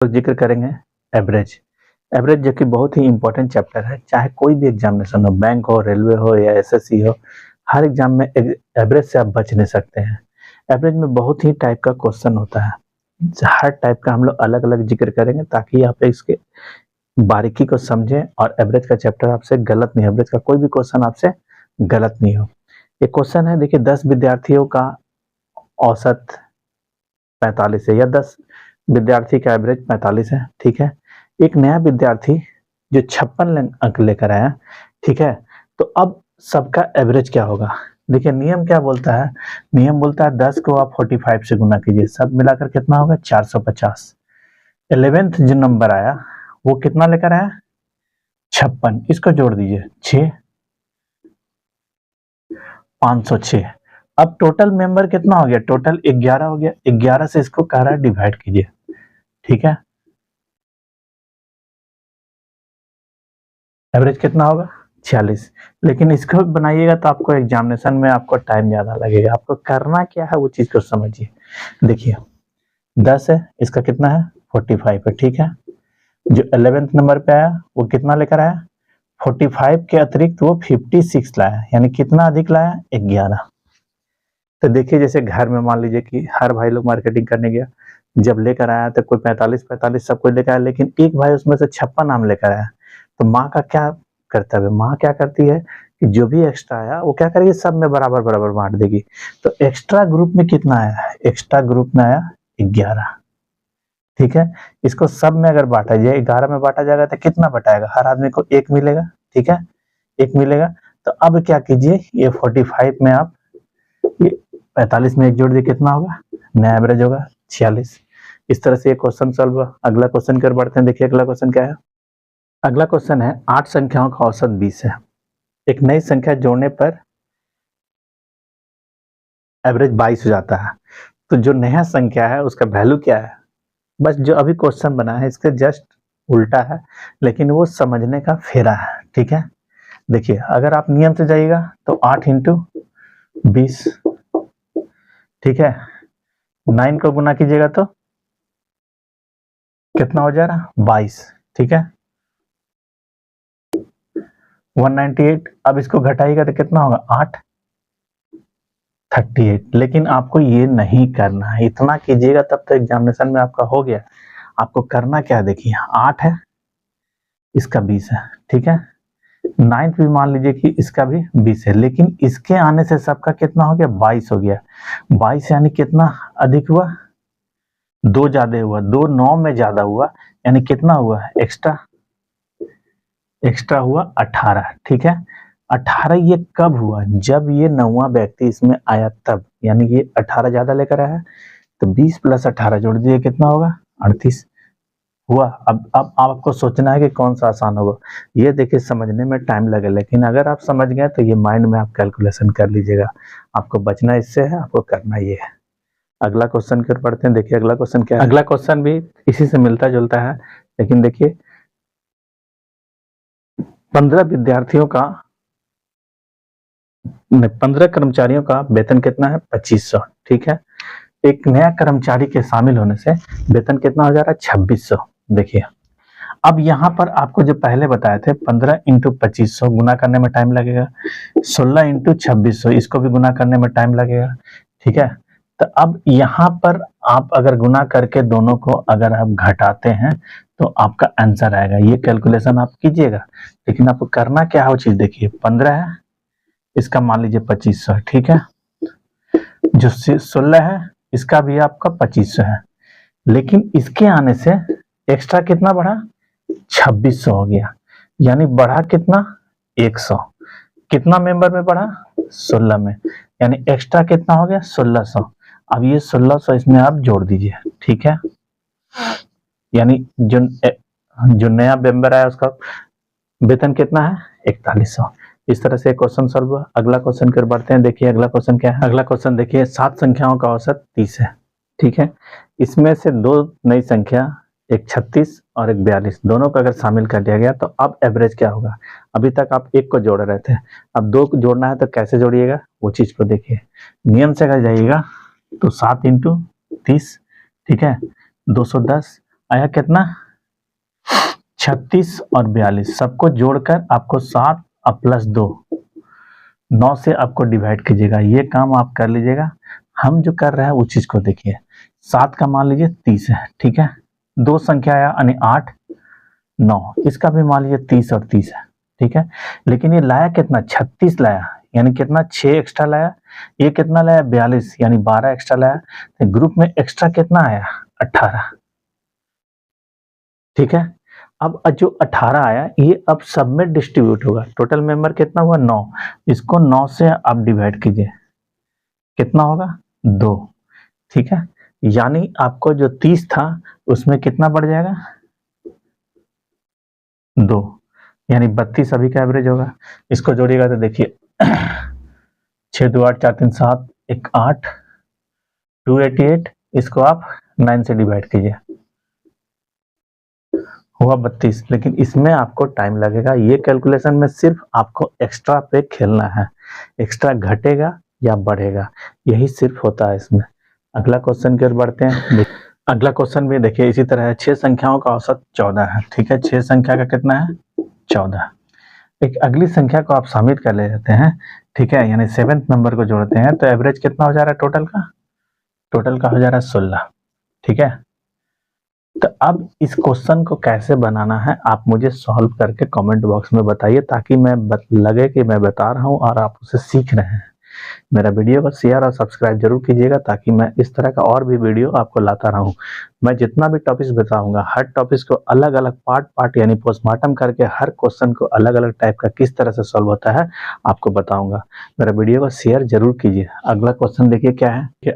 तो जिक्र करेंगे एवरेज। एवरेज जो कि बहुत ही इंपॉर्टेंट चैप्टर है, चाहे कोई भी एग्जामिनेशन हो, बैंक हो, रेलवे हो या एसएससी हो, हर एग्जाम में एवरेज से आप बच नहीं सकते हैं। एवरेज में बहुत ही टाइप का क्वेश्चन होता है, हर टाइप का हम लोग अलग अलग जिक्र करेंगे ताकि आप इसके बारीकी को समझें और एवरेज का चैप्टर आपसे गलत नहीं, एवरेज का कोई भी क्वेश्चन आपसे गलत नहीं हो। ये क्वेश्चन है, देखिए 10 विद्यार्थियों का औसत 45 है या 10 विद्यार्थी का एवरेज 45 है, ठीक है। एक नया विद्यार्थी जो 56 अंक लेकर आया, ठीक है, तो अब सबका एवरेज क्या होगा? देखिए नियम क्या बोलता है, नियम बोलता है 10 को आप 45 से गुना कीजिए, सब मिलाकर कितना होगा 450। 11th जो नंबर आया वो कितना लेकर आया 56, इसको जोड़ दीजिए 6, 506। अब टोटल मेंबर कितना हो गया, टोटल 11 हो गया, 11 से इसको कह रहा है डिवाइड कीजिए, ठीक है। एवरेज कितना होगा 46। लेकिन इसको बनाइएगा तो आपको एग्जामिनेशन में आपको टाइम ज्यादा लगेगा, आपको करना क्या है वो चीज को समझिए। देखिए 10 है, इसका कितना है 45 है, ठीक है। जो 11th नंबर पे आया वो कितना लेकर आया 45 के अतिरिक्त वो 56 लाया, यानी कितना अधिक लाया 11। तो देखिए जैसे घर में मान लीजिए कि हर भाई लोग मार्केटिंग करने गया, जब लेकर आया तो कोई 45 सब कोई लेकर आया, लेकिन एक भाई उसमें से 56 आम लेकर आया, तो माँ का क्या कर्तव्य, माँ क्या करती है कि जो भी एक्स्ट्रा आया वो क्या करेगी सब में बराबर बराबर बांट देगी। तो एक्स्ट्रा ग्रुप में कितना आया, एक्स्ट्रा ग्रुप में आया 11, ठीक है। इसको सब में अगर बांटा जाए 11 में बांटा जाएगा तो कितना बटाएगा, हर आदमी को 1 मिलेगा, ठीक है, 1 मिलेगा। तो अब क्या कीजिए, ये 45 में आप ये 45 में 1 जोड़ दिए, कितना होगा नया एवरेज होगा 46। इस तरह से ये क्वेश्चन सॉल्व हुआ। अगला क्वेश्चन कर बढ़ते हैं, देखिए अगला क्वेश्चन क्या है। अगला क्वेश्चन है 8 संख्याओं का औसत 20 है, एक नई संख्या जोड़ने पर एवरेज 22 हो जाता है, तो जो नया संख्या है उसका वैल्यू क्या है? बस जो अभी क्वेश्चन बना है इसके जस्ट उल्टा है, लेकिन वो समझने का फेरा है, ठीक है। देखिए अगर आप नियम से जाइएगा तो 8 इंटू 20, ठीक है, 9 को गुना कीजिएगा तो कितना हो जा रहा 22, ठीक है, 198। अब इसको घटाइएगा तो कितना होगा 8, 38। लेकिन आपको ये नहीं करना है, इतना कीजिएगा तब तो एग्जामिनेशन में आपका हो गया। आपको करना क्या है, देखिए 8 है, इसका 20 है, ठीक है। 9th भी मान लीजिए कि इसका भी 20 है, लेकिन इसके आने से सबका कितना हो गया 22 हो गया। 22 यानी कितना अधिक हुआ, 2 ज्यादा हुआ, 2 9 में ज्यादा हुआ, यानी कितना हुआ एक्स्ट्रा, एक्स्ट्रा हुआ 18, ठीक है। 18 ये कब हुआ, जब ये 9वां व्यक्ति इसमें आया तब, यानी ये 18 ज्यादा लेकर आया, तो 20 प्लस 18 जोड़ दिए कितना होगा 38 हुआ। अब आपको सोचना है कि कौन सा आसान होगा, ये देखिए समझने में टाइम लगे, लेकिन अगर आप समझ गए तो ये माइंड में आप कैलकुलेशन कर लीजिएगा। आपको बचना इससे है, आपको करना ये है। अगला क्वेश्चन कर पढ़ते हैं, देखिए अगला क्वेश्चन क्या है। अगला क्वेश्चन भी इसी से मिलता जुलता है, लेकिन देखिए 15 विद्यार्थियों का 15 कर्मचारियों का वेतन कितना है 2500, ठीक है। एक नया कर्मचारी के शामिल होने से वेतन कितना हो जा रहा है 2600। देखिए अब यहाँ पर आपको जो पहले बताए थे 15 इंटू 2500 गुना करने में टाइम लगेगा, 16 इंटू 2600 इसको भी गुना करने में टाइम लगेगा, ठीक है। तो अब यहाँ पर आप अगर गुना करके दोनों को अगर आप घटाते हैं तो आपका आंसर आएगा, ये कैलकुलेशन आप कीजिएगा। लेकिन आपको करना क्या है वो चीज देखिए, 15 है, इसका मान लीजिए 2500 है, ठीक है। जो 16 है इसका भी आपका 2500 है, लेकिन इसके आने से एक्स्ट्रा कितना बढ़ा 2600 हो गया, यानी बढ़ा कितना 100। कितना मेंबर में बढ़ा 16 में, यानी एक्स्ट्रा कितना हो गया 1600। अब ये 1600 इसमें आप जोड़ दीजिए, ठीक है। यानी जो नया मेंबर आया उसका वेतन कितना है 4100। इस तरह से क्वेश्चन सॉल्व हुआ। अगला क्वेश्चन कर बढ़ते हैं, देखिए अगला क्वेश्चन क्या है। अगला क्वेश्चन देखिए 7 संख्याओं का औसत 30 है, ठीक है। इसमें से 2 नई संख्या, एक 36 और एक 42, दोनों को अगर शामिल कर दिया गया तो अब एवरेज क्या होगा। अभी तक आप एक को जोड़ रहे थे, अब 2 को जोड़ना है तो कैसे जोड़िएगा वो चीज को देखिए। नियम से अगर जाइएगा तो 7 इंटू 30, ठीक है, 210 आया कितना 36 और 42 सबको जोड़कर आपको 7 और प्लस 2 9 से आपको डिवाइड कीजिएगा। ये काम आप कर लीजिएगा। हम जो कर रहे हैं उस चीज को देखिए। 7 का मान लीजिए 30 है, ठीक है। 2 संख्या आया यानी 8 9, इसका भी मान लीजिए 30 और 30 है, ठीक है। लेकिन ये लाया कितना 36 लाया, यानी कितना 6 एक्स्ट्रा लाया। ये कितना लाया 42, यानी 12 एक्स्ट्रा लाया। तो ग्रुप में एक्स्ट्रा कितना आया 18, ठीक है। अब जो 18 आया ये अब सब में डिस्ट्रीब्यूट होगा। टोटल मेंबर कितना हुआ 9, इसको 9 से आप डिवाइड कीजिए, कितना होगा 2, ठीक है। यानी आपको जो 30 था उसमें कितना बढ़ जाएगा 2, यानी 32 अभी का एवरेज होगा। इसको जोड़िएगा तो देखिए 6 2 8 4 3 7 1 8 288, इसको आप 9 से डिवाइड कीजिए, हुआ 32। लेकिन इसमें आपको टाइम लगेगा। ये कैलकुलेशन में सिर्फ आपको एक्स्ट्रा पे खेलना है, एक्स्ट्रा घटेगा या बढ़ेगा, यही सिर्फ होता है इसमें। अगला क्वेश्चन की ओर बढ़ते हैं। अगला क्वेश्चन भी देखिए इसी तरह है। 6 संख्याओं का औसत 14 है, ठीक है। 6 संख्या का कितना है 14। एक अगली संख्या को आप शामिल कर लेते हैं, ठीक है, यानी 7th नंबर को जोड़ते हैं तो एवरेज कितना हो जा रहा है टोटल का हो जा रहा है 16, ठीक है। तो अब इस क्वेश्चन को कैसे बनाना है आप मुझे सॉल्व करके कमेंट बॉक्स में बताइए, ताकि मैं लगे कि मैं बता रहा हूं और आप उसे सीख रहे हैं। मेरा वीडियो को शेयर और सब्सक्राइब जरूर कीजिएगा, ताकि मैं इस तरह का और भी वीडियो आपको लाता रहूं। मैं जितना भी टॉपिक्स बताऊंगा हर टॉपिक्स को अलग अलग पार्ट यानी पोस्टमार्टम करके हर क्वेश्चन को अलग अलग टाइप का किस तरह से सॉल्व होता है आपको बताऊंगा। मेरा वीडियो को शेयर जरूर कीजिए। अगला क्वेश्चन देखिए क्या है कि